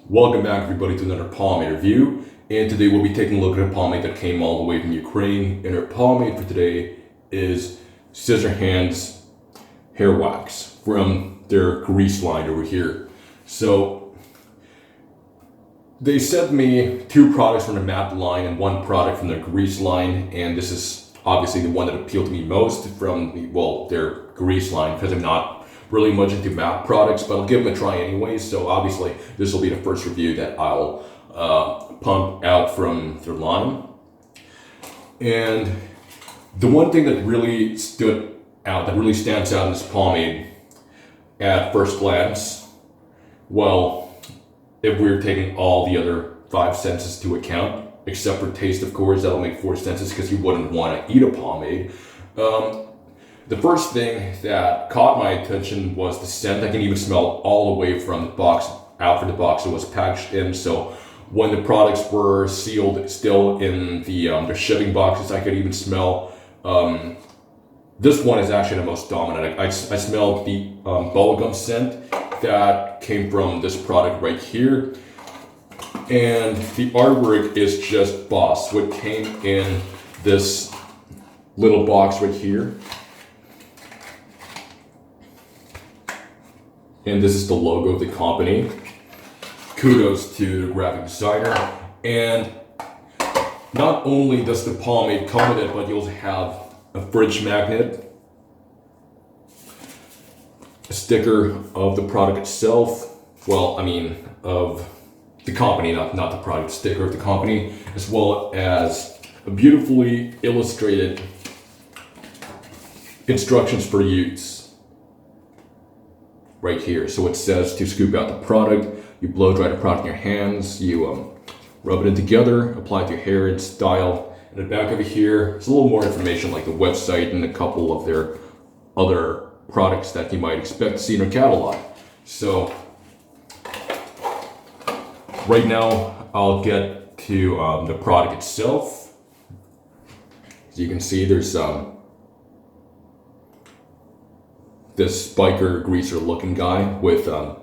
Welcome back everybody to another pomade review, and today we'll be taking a look at a pomade that came all the way from Ukraine, and our pomade for today is Scissor Hands Hair Wax from their grease line over here. So they sent me two products from the matte line and one product from their grease line, and this is obviously the one that appealed to me most from their grease line, because I'm not really much into matte products, but I'll give them a try anyway. So obviously this will be the first review that I'll pump out from their line. And the one thing that really stood out, that really stands out in this pomade at first glance, well, if we're taking all the other five senses to account, except for taste, of course, that'll make four senses because you wouldn't want to eat a pomade. The first thing that caught my attention was the scent. I can even smell all the way from the box, out from the box it was packaged in. So when the products were sealed still in the shipping boxes, I could even smell, this one is actually the most dominant. I smelled the bubblegum scent that came from this product right here. And the artwork is just boss. What came in this little box right here. And this is the logo of the company. Kudos to the graphic designer. And not only does the pomade come with it, but you also have a fridge magnet, a sticker of the product itself. Well, I mean, of the company, not the product, sticker of the company, as well as a beautifully illustrated instructions for use. Right here. So it says to scoop out the product, you blow dry the product in your hands, you rub it in together, apply it to your hair and style. And the back of it here, there's a little more information like the website and a couple of their other products that you might expect to see in their catalog. So right now I'll get to the product itself. As you can see, there's this biker greaser looking guy with a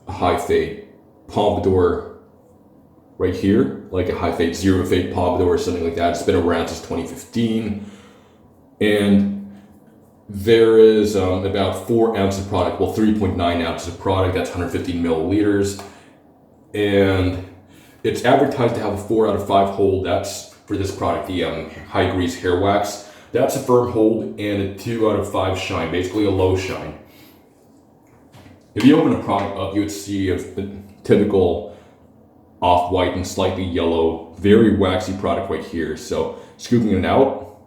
high fade pompadour right here, like a high fade, zero fade pompadour or something like that. It's been around since 2015. And there is about 4 ounces of product, well 3.9 ounces of product, that's 150 milliliters. And it's advertised to have a 4 out of 5 hold. That's for this product, the high grease hair wax. That's a firm hold and a 2 out of 5 shine, basically a low shine. If you open the product up, you would see a typical off-white and slightly yellow, very waxy product right here. So scooping it out,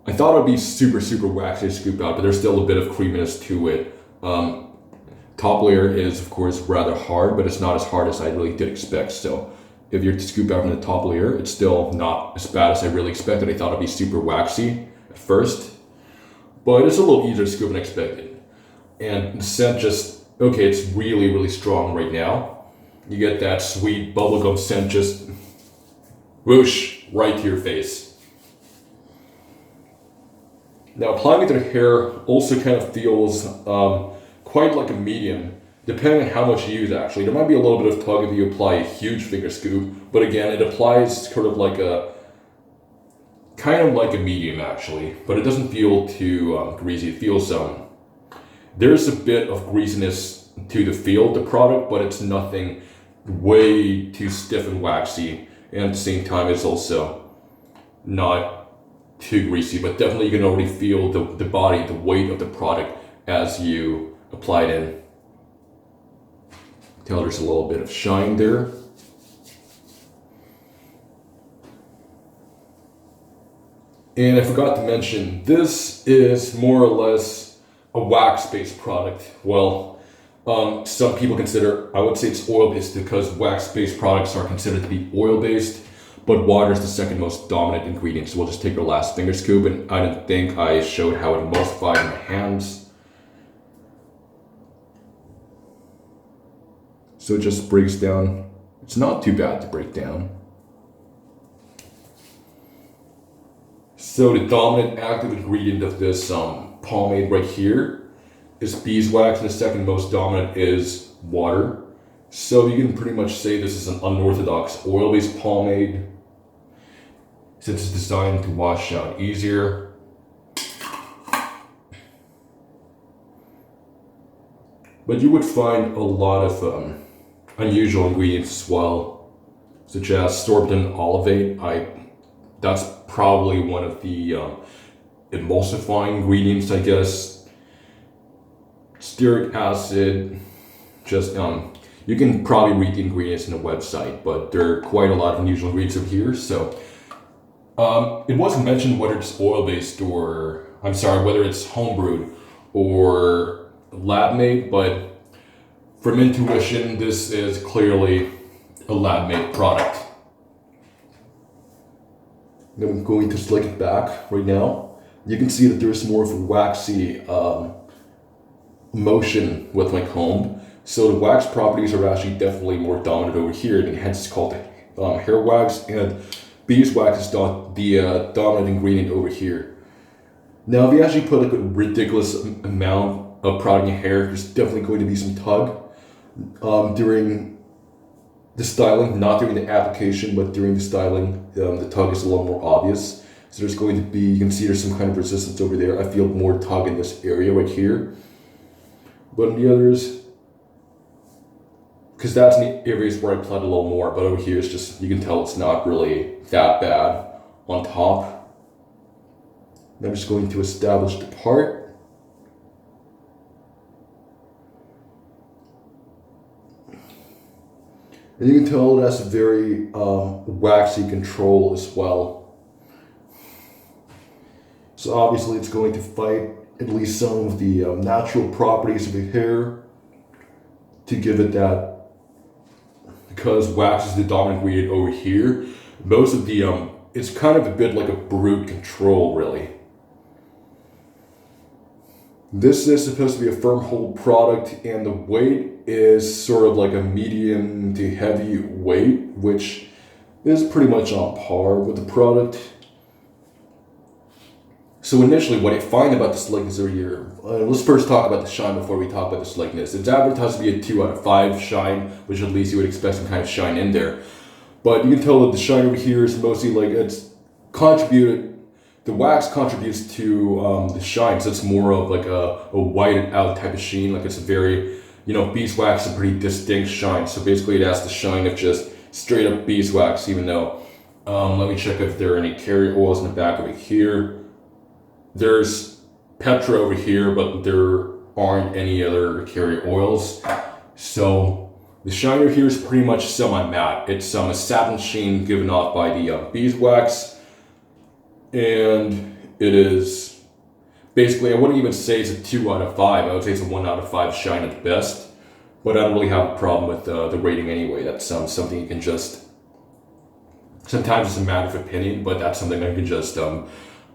I thought it would be super waxy to scoop out, but there's still a bit of creaminess to it. Top layer is, of course, rather hard, but it's not as hard as I really did expect. So if you're to scoop out from the top layer, it's still not as bad as I really expected. I thought it'd be super waxy at first, but it's a little easier to scoop than expected. And the scent just, okay, it's really strong right now. You get that sweet bubblegum scent just whoosh right to your face. Now applying it to the hair also kind of feels quite like a medium, depending on how much you use actually. There might be a little bit of tug if you apply a huge finger scoop, but again, it applies kind of like a medium actually, but it doesn't feel too greasy. It feels, there's a bit of greasiness to the feel of the product, but it's nothing way too stiff and waxy. And at the same time, it's also not too greasy, but definitely you can already feel the body, the weight of the product as you apply it in. Tell there's a little bit of shine there. And I forgot to mention, this is more or less a wax-based product. Well, some people consider, I would say it's oil-based because wax-based products are considered to be oil-based, but water is the second most dominant ingredient. So we'll just take our last finger scoop, and I don't think I showed how it emulsified in my hands. So it just breaks down. It's not too bad to break down. So the dominant active ingredient of this pomade right here is beeswax, and the second most dominant is water. So you can pretty much say this is an unorthodox oil-based pomade, since it's designed to wash out easier. But you would find a lot of unusual ingredients as well, such as sorbitol olivate. That's probably one of the emulsifying ingredients, I guess. Stearic acid, just you can probably read the ingredients in the website, but there are quite a lot of unusual ingredients over here. So it wasn't mentioned whether it's oil-based or, whether it's homebrewed or lab-made, but from intuition, this is clearly a lab-made product. I'm going to slick it back right now. You can see that there's more of a waxy motion with my comb. So the wax properties are actually definitely more dominant over here, and hence it's called hair wax, and beeswax is the dominant ingredient over here. Now, if you actually put like a ridiculous amount of product in your hair, there's definitely going to be some tug during the styling, not during the application, but during the styling. The tug is a little more obvious. So there's going to be, you can see there's some kind of resistance over there. I feel more tug in this area right here. But in the others, because that's in the areas where I applied a little more, but over here it's just, you can tell it's not really that bad on top. I'm just going to establish the part. And you can tell that's a very waxy control as well. So obviously it's going to fight at least some of the natural properties of your hair to give it that. Because wax is the dominant ingredient over here, most of the, it's kind of a bit like a brute control, really. This is supposed to be a firm hold product, and the weight is sort of like a medium to heavy weight, which is pretty much on par with the product. So initially, what I find about the slickness over here, let's first talk about the shine before we talk about the slickness. It's advertised to be a 2 out of 5 shine, which at least you would expect some kind of shine in there. But you can tell that the shine over here is mostly like it's contributed, the wax contributes to the shine, so it's more of like a whited out type of sheen, like it's a very, beeswax is a pretty distinct shine. So basically it has the shine of just straight up beeswax, even though, let me check if there are any carrier oils in the back over here. There's Petra over here, but there aren't any other carrier oils. So the shine over here is pretty much semi-matte. It's a satin sheen given off by the beeswax. And it is basically, I wouldn't even say it's a 2 out of 5. I would say it's a 1 out of 5 shine at best. But I don't really have a problem with the rating anyway. That's something you can just, sometimes it's a matter of opinion, but that's something I can just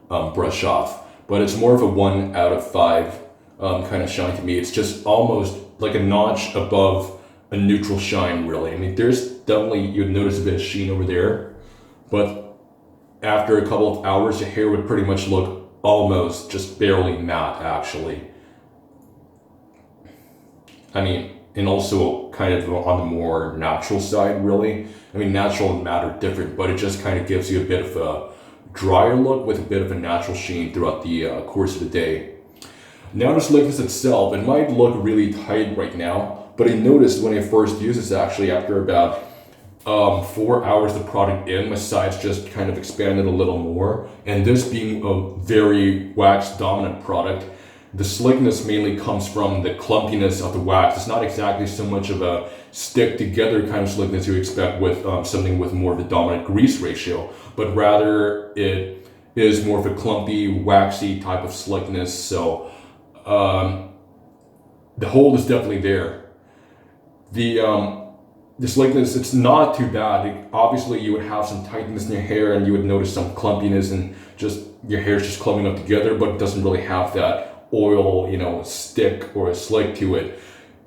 brush off. But it's more of a 1 out of 5 kind of shine to me. It's just almost like a notch above a neutral shine, really. I mean, there's definitely, you'd notice a bit of sheen over there, but after a couple of hours, your hair would pretty much look almost just barely matte, actually. I mean, and also kind of on the more natural side, really. I mean, natural and matte are different, but it just kind of gives you a bit of a drier look with a bit of a natural sheen throughout the course of the day. Now the slickness itself, it might look really tight right now, but I noticed when I first used this, actually after about 4 hours the product in, my sides just kind of expanded a little more. And this being a very wax dominant product, the slickness mainly comes from the clumpiness of the wax. It's not exactly so much of a stick together kind of slickness you expect with something with more of a dominant grease ratio, but rather it is more of a clumpy, waxy type of slickness. So the hold is definitely there. The slickness, it's not too bad. Obviously you would have some tightness in your hair and you would notice some clumpiness and just your hair's just clumping up together, but it doesn't really have that oil, stick or a slick to it.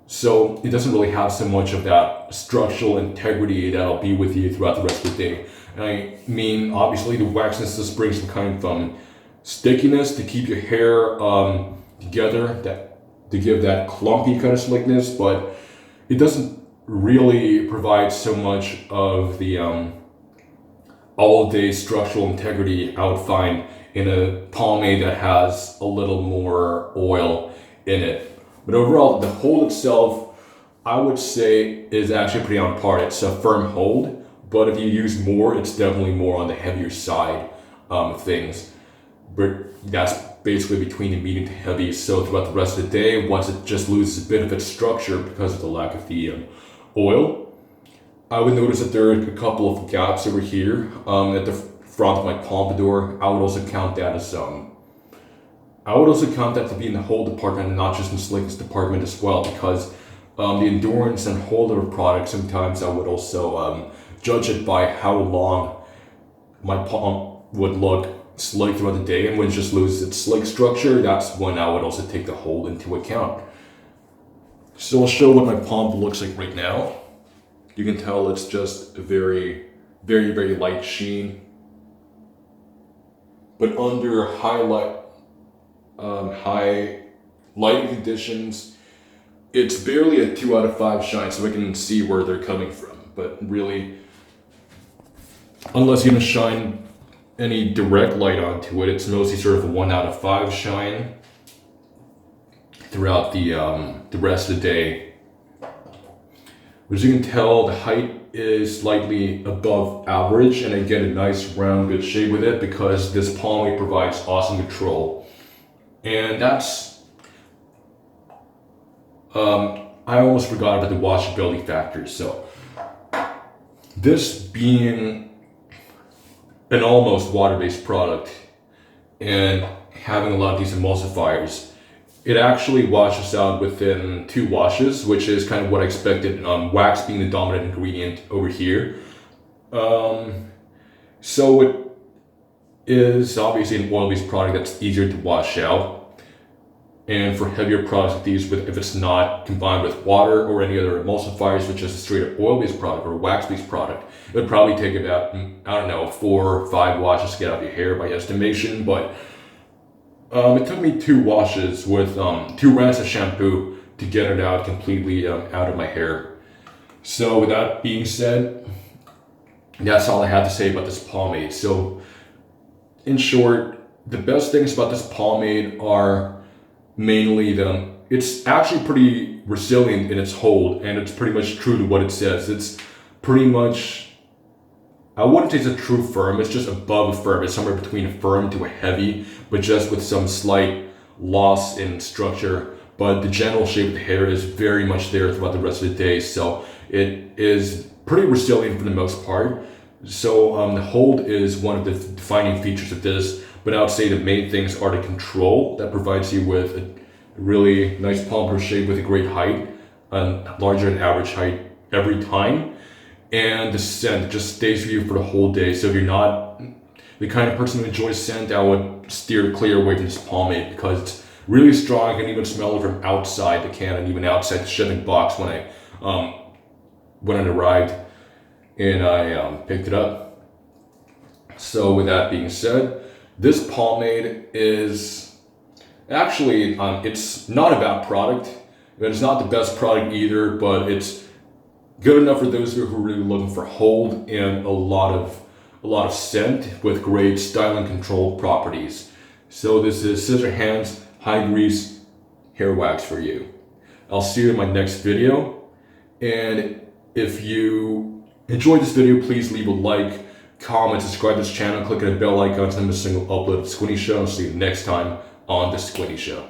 So it doesn't really have so much of that structural integrity that'll be with you throughout the rest of the day. And I mean, obviously the waxness just brings some kind of stickiness to keep your hair together, to give that clumpy kind of slickness, but it doesn't really provide so much of the all-day structural integrity I would find in a pomade that has a little more oil in it. But overall, the hold itself, I would say, is actually pretty on par. It's a firm hold, but if you use more, it's definitely more on the heavier side of things. But that's basically between the medium to heavy. So throughout the rest of the day, once it just loses a bit of its structure because of the lack of the oil, I would notice that there are a couple of gaps over here at the front of my pompadour. I would also count that as to be in the hold department and not just in the slickness department as well, because the endurance and hold of a product, sometimes I would also judge it by how long my palm would look slick throughout the day, and when it just loses its slick structure, that's when I would also take the hold into account. So I'll show what my palm looks like right now. You can tell it's just a very, very, very light sheen. But under high lighting conditions, it's barely a 2 out of 5 shine, so I can see where they're coming from. But really, unless you're gonna shine any direct light onto it, it's mostly sort of a 1 out of 5 shine throughout the rest of the day. As you can tell, the height is slightly above average, and I get a nice round good shade with it because this pomade provides awesome control. And that's I almost forgot about the washability factor. So this being an almost water-based product and having a lot of these emulsifiers, it actually washes out within 2 washes, which is kind of what I expected, wax being the dominant ingredient over here. So it is obviously an oil-based product that's easier to wash out. And for heavier products like these, if it's not combined with water or any other emulsifiers, which is a straight up oil-based product or a wax-based product, it would probably take about, 4 or 5 washes to get out of your hair by estimation. But it took me 2 washes with 2 rounds of shampoo to get it out completely out of my hair. So with that being said, that's all I have to say about this pomade. So in short, the best things about this pomade are mainly it's actually pretty resilient in its hold, and it's pretty much true to what it says. It's pretty much, I wouldn't say it's a true firm, it's just above a firm. It's somewhere between a firm to a heavy, but just with some slight loss in structure. But the general shape of the hair is very much there throughout the rest of the day, so it is pretty resilient for the most part. So the hold is one of the defining features of this, but I would say the main things are the control that provides you with a really nice pompadour shape with a great height, larger than average height every time, and the scent just stays with you for the whole day. So if you're not the kind of person who enjoys scent, I would steer clear away from this pomade because it's really strong. I can even smell it from outside the can and even outside the shipping box when it arrived and I picked it up. So with that being said, this pomade is actually, it's not a bad product. It's not the best product either, but it's good enough for those who are really looking for hold and a lot of scent with great style and control properties. So this is Scissor Hands High Grease Hair Wax for you. I'll see you in my next video. And if you enjoyed this video, please leave a like, comment, subscribe to this channel, click on the bell icon to never miss a single upload of The Squinty Show. I'll see you next time on The Squinty Show.